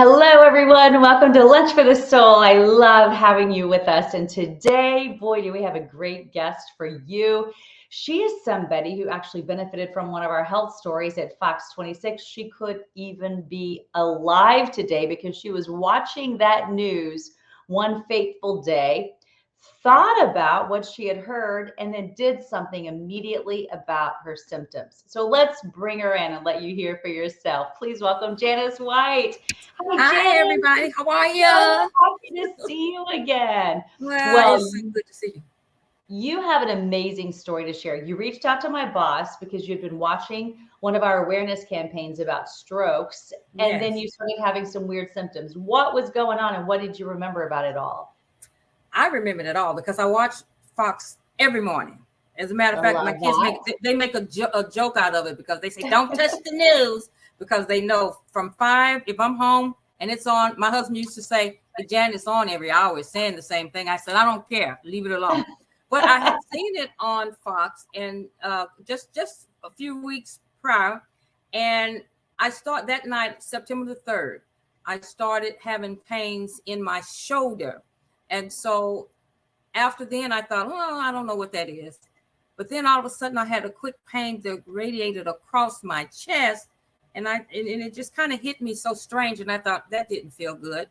Hello, everyone. Welcome to Lunch for the Soul. I love having you with us. And today, boy, do we have a great guest for you. She is somebody who actually benefited from one of our health stories at Fox 26. She could even be alive today because she was watching that news one fateful day, thought about what she had heard, and then did something immediately about her symptoms. So let's bring her in and let you hear for yourself. Please welcome Janice White. Hi, Janice. everybody. How are you? So happy to see you again. Well, Well, it's so good to see you. you have an amazing story to share. You reached out to my boss because you'd been watching one of our awareness campaigns about strokes, and then Yes, you started having some weird symptoms. What was going on, and what did you remember about it all? I remember it all because I watch Fox every morning. As a matter I of fact, my love kids that. they make a joke out of it because they say don't touch the news because they know from 5 if I'm home and it's on. My husband used to say, "Hey, Jan, it's on every hour. It's saying the same thing." I said, "I don't care. Leave it alone." But I had seen it on Fox and just a few weeks prior, and I start that night, September the 3rd. I started having pains in my shoulder, and so after then, I thought, oh, I don't know what that is. But then all of a sudden, I had a quick pain that radiated across my chest, and it just kind of hit me so strange, and I thought that didn't feel good.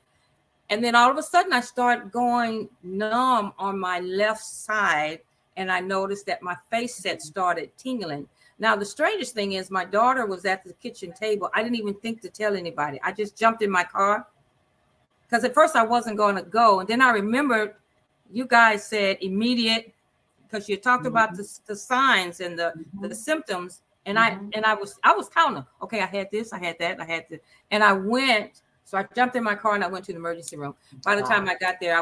And then all of a sudden, I started going numb on my left side, and I noticed that my face set started tingling. Now, the strangest thing is my daughter was at the kitchen table. I didn't even think to tell anybody. I just jumped in my car because at first I wasn't going to go. And then I remembered you guys said immediate because you talked about the signs and the symptoms. And I was counting. Okay, I had this, I had that, I had this. And I went. So I jumped in my car and I went to the emergency room. By the time I got there,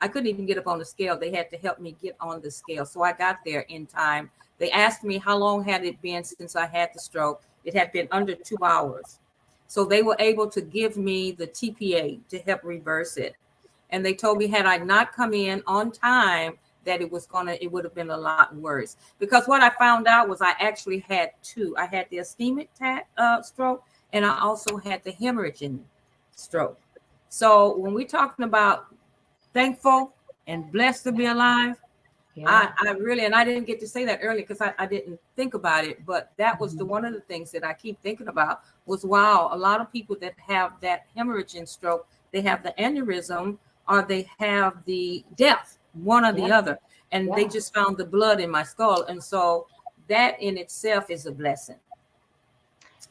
I couldn't even get up on the scale. They had to help me get on the scale. So I got there in time. They asked me how long had it been since I had the stroke. It had been under 2 hours. So they were able to give me the TPA to help reverse it. And they told me had I not come in on time, that it would have been a lot worse. Because what I found out was I actually had two. I had the ischemic stroke, and I also had the hemorrhaging stroke. So when we're talking about thankful and blessed to be alive, Yeah. I really, and I didn't get to say that earlier because I didn't think about it, but that was one of the things that I keep thinking about was, wow, a lot of people that have that hemorrhaging stroke, they have the aneurysm or they have the death, one or the other, and they just found the blood in my skull. And so that in itself is a blessing.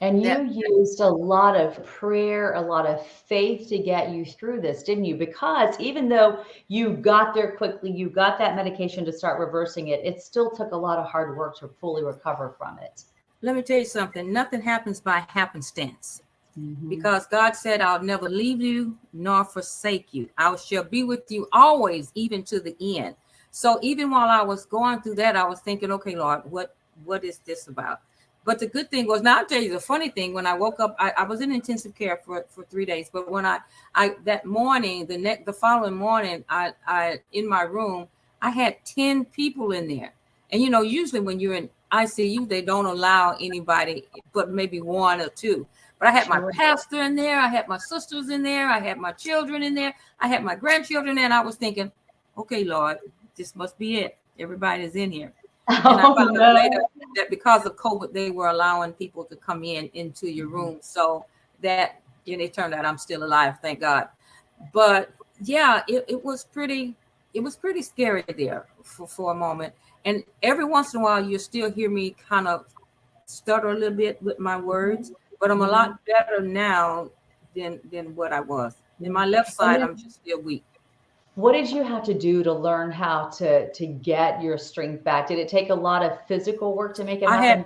And you used a lot of prayer, a lot of faith to get you through this, didn't you? Because even though you got there quickly, you got that medication to start reversing it, it still took a lot of hard work to fully recover from it. Let me tell you something. Nothing happens by happenstance. Because God said, I'll never leave you nor forsake you. I shall be with you always, even to the end. So even while I was going through that, I was thinking, okay, Lord, what is this about? But the good thing was, now I'll tell you the funny thing, when I woke up, I was in intensive care for 3 days. But when I that morning, the following morning, I in my room, I had 10 people in there. And, usually when you're in ICU, they don't allow anybody but maybe one or two. But I had my pastor in there. I had my sisters in there. I had my children in there. I had my grandchildren in there. And I was thinking, okay, Lord, this must be it. Everybody's in here. And I found out later that because of COVID, they were allowing people to come into your room. So that, it turned out I'm still alive, thank God. But yeah, it was pretty scary there for a moment. And every once in a while, you still hear me kind of stutter a little bit with my words, but I'm a lot better now than what I was. In my left side, I'm just still weak. What did you have to do to learn how to get your strength back? Did it take a lot of physical work to make it happen?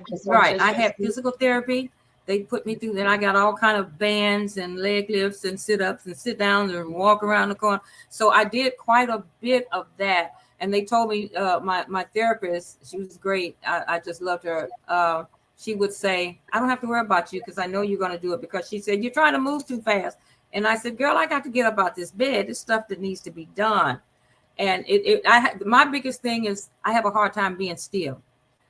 I had physical therapy. They put me through, then I got all kind of bands and leg lifts and sit-ups and sit down and walk around the corner. So I did quite a bit of that. And they told me, my therapist, she was great. I just loved her. She would say, I don't have to worry about you because I know you're going to do it, because she said, you're trying to move too fast. And I said, girl, I got to get up out this bed. This stuff that needs to be done. And my biggest thing is I have a hard time being still.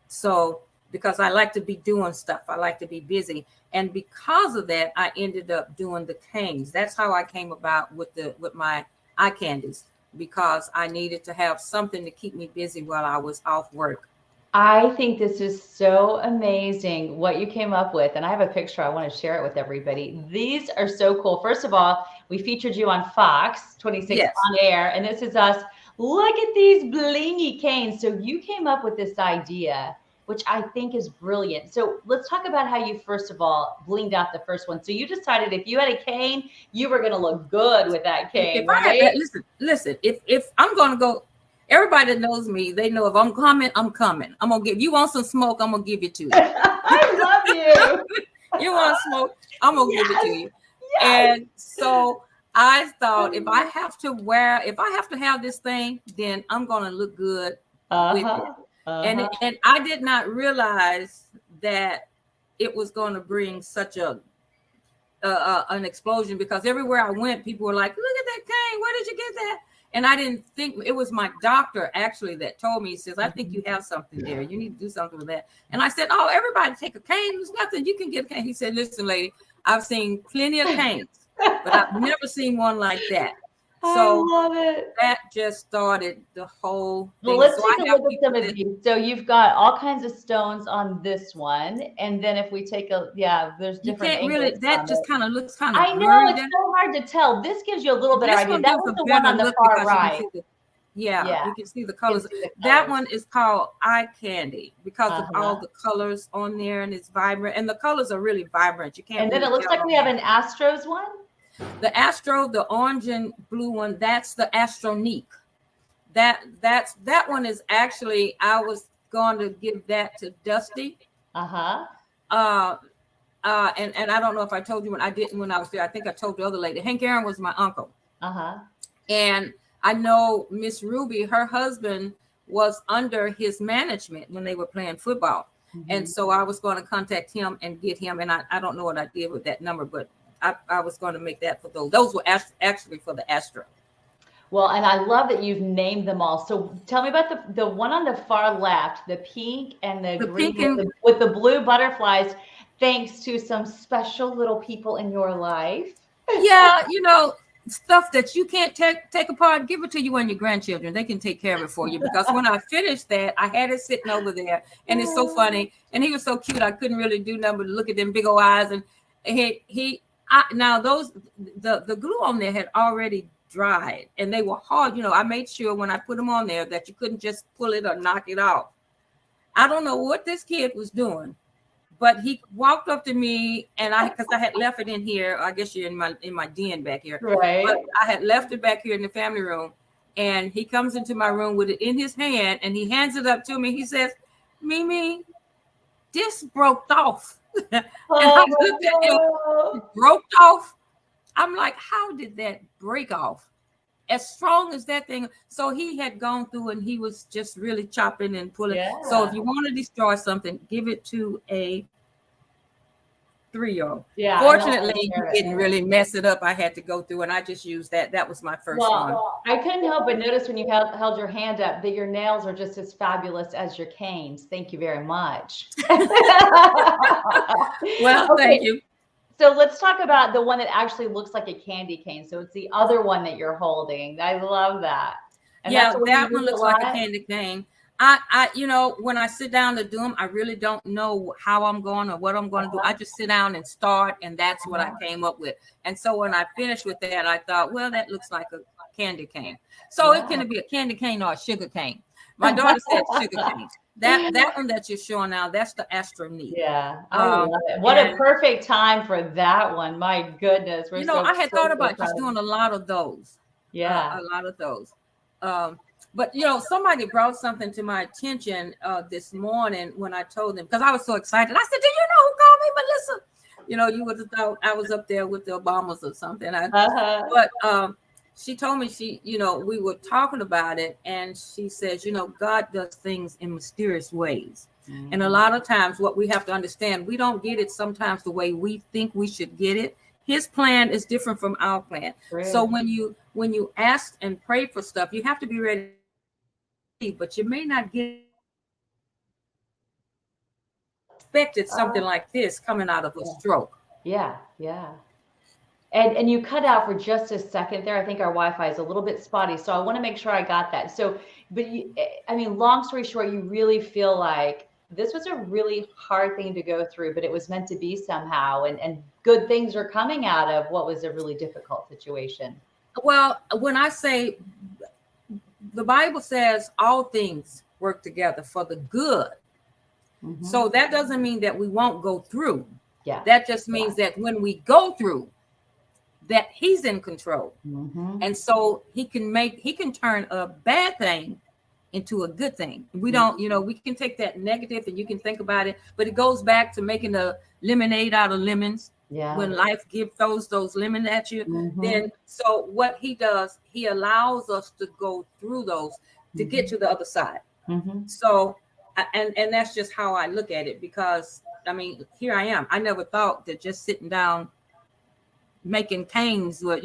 So because I like to be doing stuff. I like to be busy. And because of that, I ended up doing the canes. That's how I came about with my eye candies, because I needed to have something to keep me busy while I was off work. I think this is so amazing what you came up with. And I have a picture. I want to share it with everybody. These are so cool. First of all, we featured you on Fox 26 Yes. on air, and this is us. Look at these blingy canes. So you came up with this idea, which I think is brilliant. So let's talk about how you, first of all, blinged out the first one. So you decided if you had a cane, you were going to look good with that cane, If I right? had, listen, if I'm going to go, everybody that knows me, they know if I'm coming, I'm coming. I'm going to give you want some smoke, I'm going to give it to you. I love you. You want smoke, I'm going to give it to you. Yes. And so I thought if I have to have this thing, then I'm going to look good with it. And I did not realize that it was going to bring such an explosion, because everywhere I went, people were like, look at that cane, where did you get that? And I didn't think, it was my doctor actually that told me. He says, I think you have something there, you need to do something with that. And I said, oh, everybody take a cane, there's nothing, you can get a cane. He said, listen, lady, I've seen plenty of canes, but I've never seen one like that. So I love it. That just started the whole thing. Well, let's So take a look at some of these. So you've got all kinds of stones on this one, and then if we take there's you different can't really, that just kind of looks kind of I know, it's so hard to tell. This gives you a little bit of idea. That was the one on the far right. You can see the colors. That one is called eye candy because of all the colors on there, and it's vibrant, and the colors are really vibrant. You can't. And then it looks like we have an Astros one. The Astro, the orange and blue one, that's the Astronique. That one is actually, I was going to give that to Dusty. And I don't know if I told you when I was there. I think I told the other lady. Hank Aaron was my uncle. And I know Miss Ruby, her husband was under his management when they were playing football. And so I was going to contact him and get him. And I don't know what I did with that number, but I was going to make that for those. Those were actually for the Astro. Well, and I love that you've named them all. So tell me about the one on the far left, the pink and the green with the blue butterflies, thanks to some special little people in your life. Yeah, stuff that you can't take apart, give it to you and your grandchildren. They can take care of it for you. Because when I finished that, I had it sitting over there, and it's so funny. And he was so cute. I couldn't really do nothing but look at them big old eyes. And now the glue on there had already dried, and they were hard. I made sure when I put them on there that you couldn't just pull it or knock it off. I don't know what this kid was doing, but he walked up to me, and because I had left it in here. I guess you're in my den back here, right? But I had left it back here in the family room, and he comes into my room with it in his hand, and he hands it up to me. He says, "Mimi, this broke off." And I looked at him, it broke off. I'm like, how did that break off? As strong as that thing. So he had gone through, and he was just really chopping and pulling. Yeah. So if you want to destroy something, give it to a 3-year-old. Yeah. Fortunately, he didn't really mess it up. I had to go through, and I just used that. That was my first one. I couldn't help but notice when you held your hand up that your nails are just as fabulous as your canes. Thank you very much. Well, thank you. So let's talk about the one that actually looks like a candy cane. So it's the other one that you're holding. I love that. And that one looks like a candy cane. I when I sit down to do them, I really don't know how I'm going or what I'm going to do. I just sit down and start, and that's what I came up with. And so when I finished with that, I thought, well, that looks like a candy cane. So it can be a candy cane or a sugar cane. My daughter said sugar cane. That one that you're showing now, that's the Astronique. Yeah, I love it. What a perfect time for that one. My goodness. I had thought about just doing a lot of those. Yeah. A lot of those. But somebody brought something to my attention this morning when I told them, because I was so excited. I said, "Do you know who called me, Melissa?" You would have thought I was up there with the Obamas or something. But she told me we were talking about it, and she says, God does things in mysterious ways. Mm-hmm. And a lot of times what we have to understand, we don't get it sometimes the way we think we should get it. His plan is different from our plan. Really? So when you ask and pray for stuff, you have to be ready, but you may not get expected something like this coming out of a stroke. Yeah, yeah. And you cut out for just a second there. I think our Wi-Fi is a little bit spotty, so I want to make sure I got that. So, but I mean, long story short, you really feel like this was a really hard thing to go through, but it was meant to be somehow, and good things are coming out of what was a really difficult situation. Well, when I say the Bible says all things work together for the good. Mm-hmm. So that doesn't mean that we won't go through. Yeah. That just means that when we go through, that he's in control. Mm-hmm. And so he can turn a bad thing into a good thing. We don't, we can take that negative and you can think about it, but it goes back to making a lemonade out of lemons. Yeah. When life gives those lemons at you, Mm-hmm. then so what he does, he allows us to go through those to get to the other side. Mm-hmm. So, and that's just how I look at it, because I mean, here I am. I never thought that just sitting down making canes would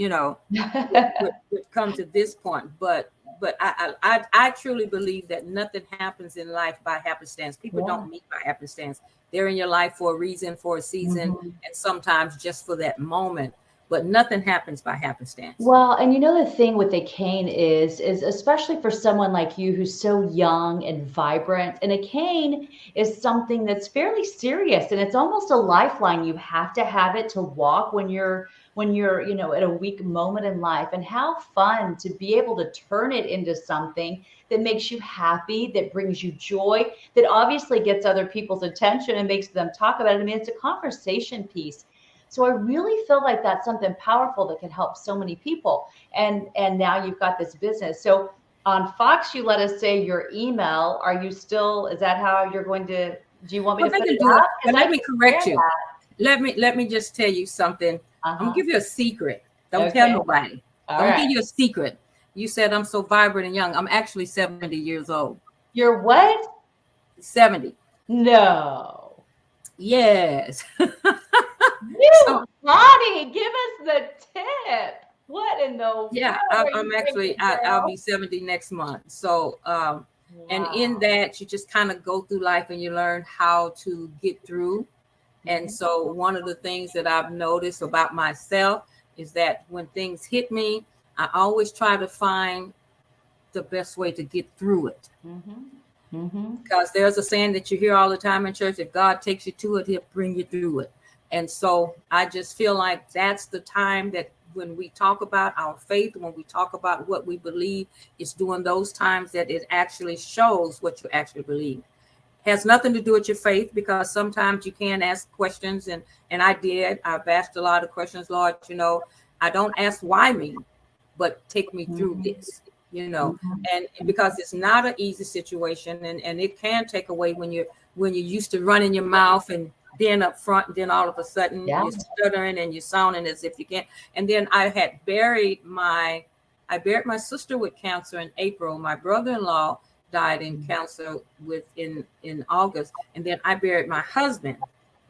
come to this point, but I truly believe that nothing happens in life by happenstance. People don't meet by happenstance. They're in your life for a reason, for a season, and sometimes just for that moment. But nothing happens by happenstance. Well, and the thing with a cane is especially for someone like you who's so young and vibrant, and a cane is something that's fairly serious, and it's almost a lifeline. You have to have it to walk when you're at a weak moment in life. And how fun to be able to turn it into something that makes you happy, that brings you joy, that obviously gets other people's attention and makes them talk about it. I mean, it's a conversation piece. So I really feel like that's something powerful that can help so many people. And now you've got this business. So on Fox, you let us say your email. Are you still, is that how you're going to, do you want me to put it up? Let me correct you. Let me just tell you something. I'm gonna give you a secret. Don't tell nobody. Don't give you a secret. You said I'm so vibrant and young. I'm actually 70 years old. You're what? 70. No. Yes. Bonnie, give us the tip. What in the world? Yeah, I'm actually I'll be 70 next month. So and in that you just kind of go through life and you learn how to get through. And so one of the things that I've noticed about myself is that when things hit me, I always try to find the best way to get through it. Because there's a saying that you hear all the time in church: if God takes you to it, he'll bring you through it. And so I just feel like that's the time that when we talk about our faith, when we talk about what we believe, it's during those times that it actually shows what you actually believe. Has nothing to do with your faith, because sometimes you can ask questions, and I've asked a lot of questions. Lord, I don't ask why me, but take me through this, and because it's not an easy situation, and it can take away when you're used to running your mouth and then up front, and then all of a sudden you're stuttering and you're sounding as if you can't. And then I had buried my sister with cancer in April. My brother-in-law died in cancer in August, and then I buried my husband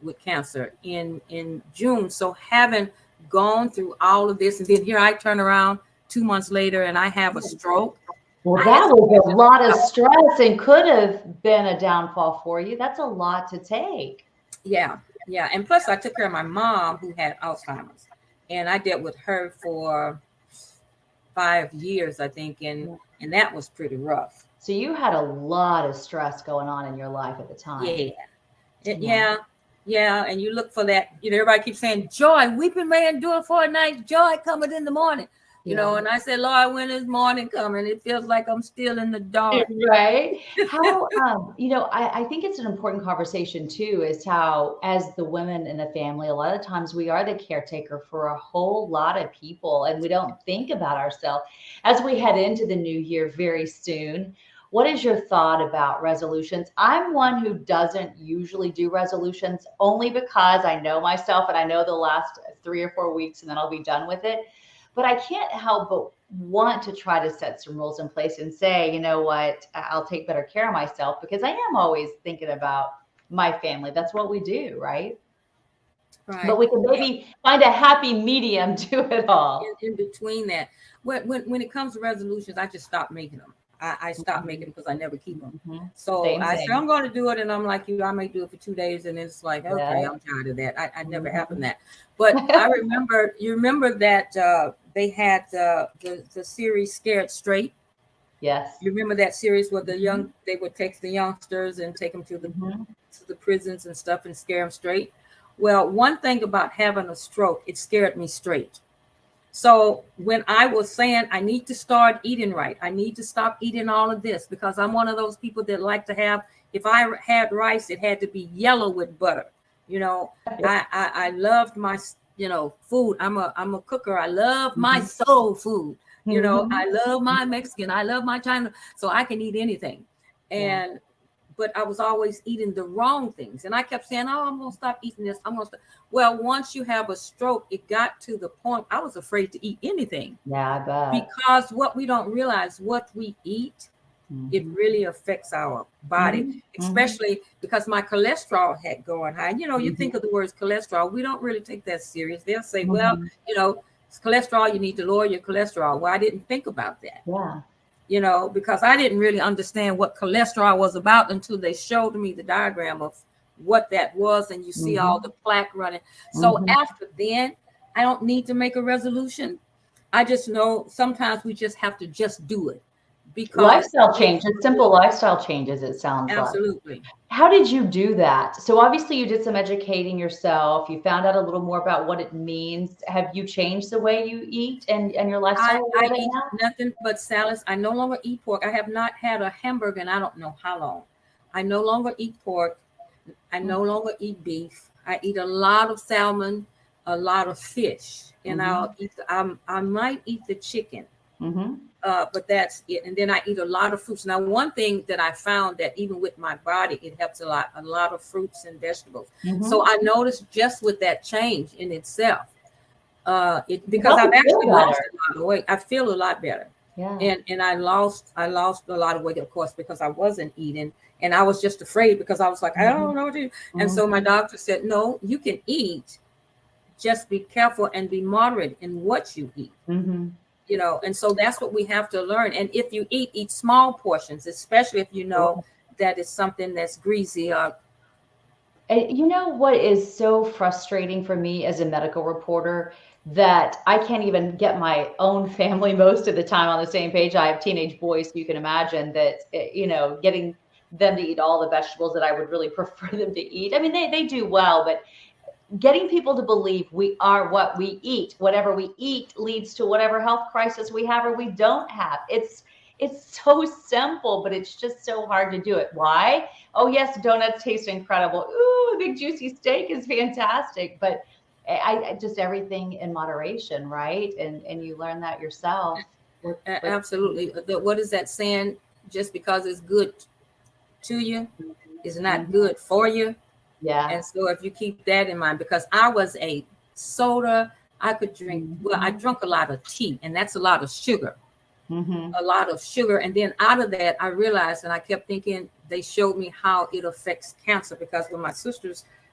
with cancer in June. So having gone through all of this, and then here I turn around 2 months later and I have a stroke. Well, that was a lot of stress and could have been a downfall for you. That's a lot to take. Yeah. And plus I took care of my mom who had Alzheimer's, and I dealt with her for 5 years, I think, and that was pretty rough. So you had a lot of stress going on in your life at the time. Yeah. And you look for that, everybody keeps saying, joy, weeping may endure for a night, joy cometh in the morning. And I said, Lord, when is morning coming? It feels like I'm still in the dark. Right. How, I think it's an important conversation too, is how, as the women in the family, a lot of times we are the caretaker for a whole lot of people, and we don't think about ourselves. As we head into the new year very soon, what is your thought about resolutions? I'm one who doesn't usually do resolutions, only because I know myself and I know the last 3 or 4 weeks and then I'll be done with it. But I can't help but want to try to set some rules in place and say, you know what, I'll take better care of myself, because I am always thinking about my family. That's what we do, right? Right. But we can maybe find a happy medium to it all. In between that, when it comes to resolutions, I just stop making them. I stopped making them because I never keep them. Mhm. So Same I thing. said, I'm going to do it. And I'm like you, I may do it for 2 days. And it's like, okay, Yeah. I'm tired of that. I never Mhm. happened that. But I remember, you remember that they had the series Scared Straight. Yes. You remember that series where Mhm. they would take the youngsters and take them Mhm. to the prisons and stuff and scare them straight. Well, one thing about having a stroke, it scared me straight. So when I was saying I need to start eating right, I need to stop eating all of this because I'm one of those people that like to have, if I had rice, it had to be yellow with butter. You know, I loved my, food. I'm a cooker. I love my Mhm. soul food. You know, Mhm. I love my Mexican. I love my China. So I can eat anything. Yeah. And but I was always eating the wrong things. And I kept saying, oh, I'm going to stop eating this. I'm going to stop. Well, once you have a stroke, it got to the point I was afraid to eat anything Yeah, I bet. because what we don't realize, what we eat, it Mhm. really affects our body, Mhm. Mhm. especially because my cholesterol had gone high. You know, you think Mhm. of the words cholesterol, we don't really take that serious. They'll say, well, Mhm. it's cholesterol, you need to lower your cholesterol. Well, I didn't think about that. Yeah. Because I didn't really understand what cholesterol was about until they showed me the diagram of what that was. And you see all the Mhm. plaque running. So Mhm. after then, I don't need to make a resolution. I just know sometimes we just have to just do it because Lifestyle it's changes, simple lifestyle changes, it sounds like. absolutely. How did you do that? So obviously you did some educating yourself. You found out a little more about what it means. Have you changed the way you eat and your lifestyle a I little bit eat now? nothing but salads. I no longer eat pork. I have not had a hamburger in I don't know how long. I no longer eat pork. I no longer eat beef. I eat a lot of salmon, a lot of fish, and Mhm. I might eat the chicken, Mhm. but that's it. And then I eat a lot of fruits. Now, one thing that I found that even with my body, it helps a lot of fruits and vegetables. So Mhm. I noticed just with that change in itself, it You because probably I've feel actually lost better. a lot of weight. I feel a lot better. Yeah. And I lost a lot of weight, of course, because I wasn't eating. And I was just afraid because I was like, I don't Mhm. know what to do. And so my Mhm. doctor said, no, you can eat. Just be careful and be moderate in what you eat. Mhm. And so that's what we have to learn. And if you eat small portions, especially if you know Sure. that it's something that's greasy or And you know what is so frustrating for me as a medical reporter that I can't even get my own family most of the time on the same page. I have teenage boys, so you can imagine that, getting them to eat all the vegetables that I would really prefer them to eat. I mean, they do well, but getting people to believe we are what we eat, whatever we eat leads to whatever health crisis we have or we don't have. It's so simple, but it's just so hard to do it. Why? Oh yes, donuts taste incredible. Ooh, a big juicy steak is fantastic, but I just everything in moderation, right? And you learn that yourself. With absolutely. What is that saying? Just because it's good to you is not Mhm. good for you. Yeah. And so if you keep that in mind, because I was a soda, I could drink, well, I Mhm. drank a lot of tea, and that's a lot of sugar, Mhm. a lot of sugar. And then out of that, I realized, and I kept thinking, they showed me how it affects cancer. Because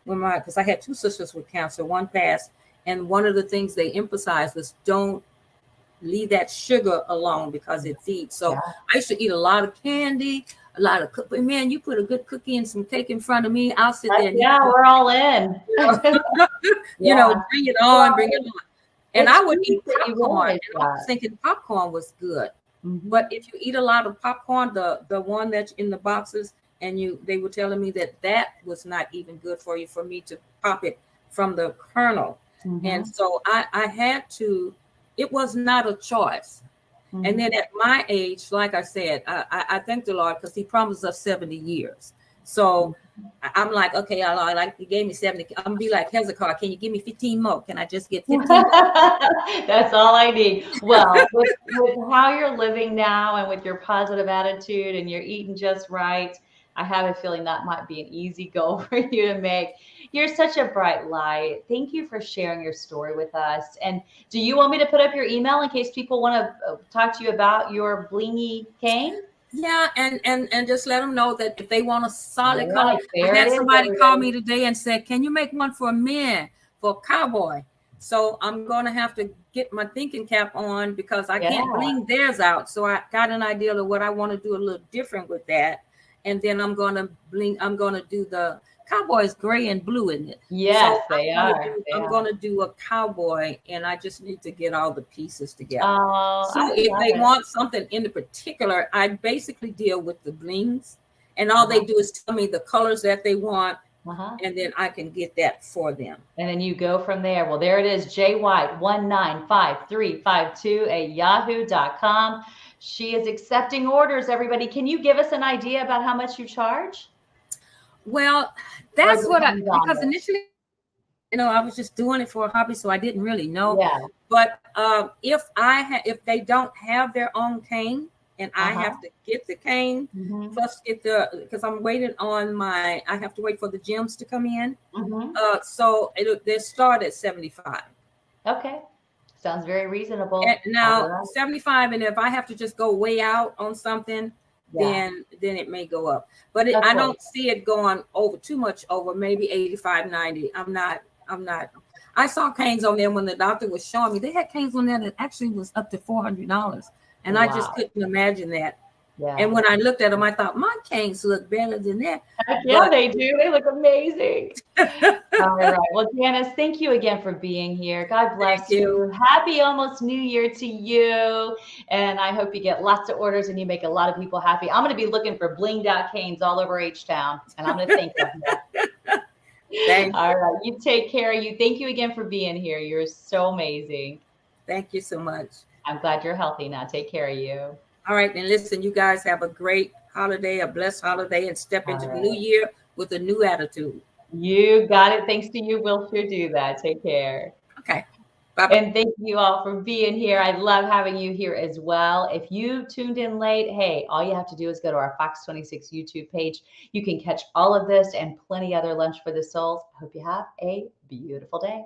because I had two sisters with cancer, one passed, and one of the things they emphasized was don't leave that sugar alone because it feeds. So Yeah. I used to eat a lot of candy, a lot of cookie. Man, you put a good cookie and some cake in front of me, I'll sit Heck there and yeah, we're all in. Yeah. bring it Well, on, bring it on. And it's I would great eat that you popcorn, realize and I was that. thinking popcorn was good. But Mhm. if you eat a lot of popcorn, the one that's in the boxes, and they were telling me that was not even good for you, for me to pop it from the kernel. And Mhm. so I had to, it was not a choice. And then Mhm. at my age, like I said, I thank the Lord because He promised us 70 years. So I'm like, okay, Allah, like He gave me 70. I'm gonna be like Hezekiah. Can you give me 15 more? Can I just get 15 more? That's all I need. Well, with how you're living now and with your positive attitude and you're eating just right, I have a feeling that might be an easy goal for you to make. You're such a bright light. Thank you for sharing your story with us. And do you want me to put up your email in case people want to talk to you about your blingy cane? Yeah, and just let them know that if they want a solid All color. right, I there it had is, somebody call everybody. me today and said, "Can you make one for men for a cowboy?" So I'm going to have to get my thinking cap on because I can't Yeah. bling theirs out. So I got an idea of what I want to do a little different with that. And then I'm going to I'm going to do the cowboy's gray and blue in it. Yes, So they are. They I'm are. going to do a cowboy, and I just need to get all the pieces together. Oh, So I if love they it. want something in particular, I basically deal with the blings, and all they do is tell me the colors that they want, and then I can get that for them. And then you go from there. Well, there it is, jwhite195352@yahoo.com. She is accepting orders, everybody. Can you give us an idea about how much you charge? Well, that's what because initially, I was just doing it for a hobby, so I didn't really know. Yeah. But if they don't have their own cane, and I have to get the cane, plus get because I'm waiting on I have to wait for the gems to come in. So they start at 75. Okay. Sounds very reasonable. And now 75, and if I have to just go way out on something, then it may go up. But I don't see it going over too much over, maybe 85, 90. I'm not. I saw canes on there when the doctor was showing me. They had canes on there that actually was up to $400, and I just couldn't imagine that. Yeah. And when I looked at them, I thought my canes look better than that. Yeah, they do. They look amazing. All right. Well, Janice, thank you again for being here. God bless you. Happy almost New Year to you. And I hope you get lots of orders and you make a lot of people happy. I'm going to be looking for blinged out canes all over H-Town, and I'm going to think of you. Thanks. All right. You take care of you. Thank you again for being here. You're so amazing. Thank you so much. I'm glad you're healthy now. Take care of you. All right. And listen, you guys have a great holiday, a blessed holiday, and step into the new year with a new attitude. You got it. Thanks to you. We'll sure do that. Take care. Okay. Bye-bye. And thank you all for being here. I love having you here as well. If you tuned in late, hey, all you have to do is go to our Fox 26 YouTube page. You can catch all of this and plenty other Lunch for the Souls. I hope you have a beautiful day.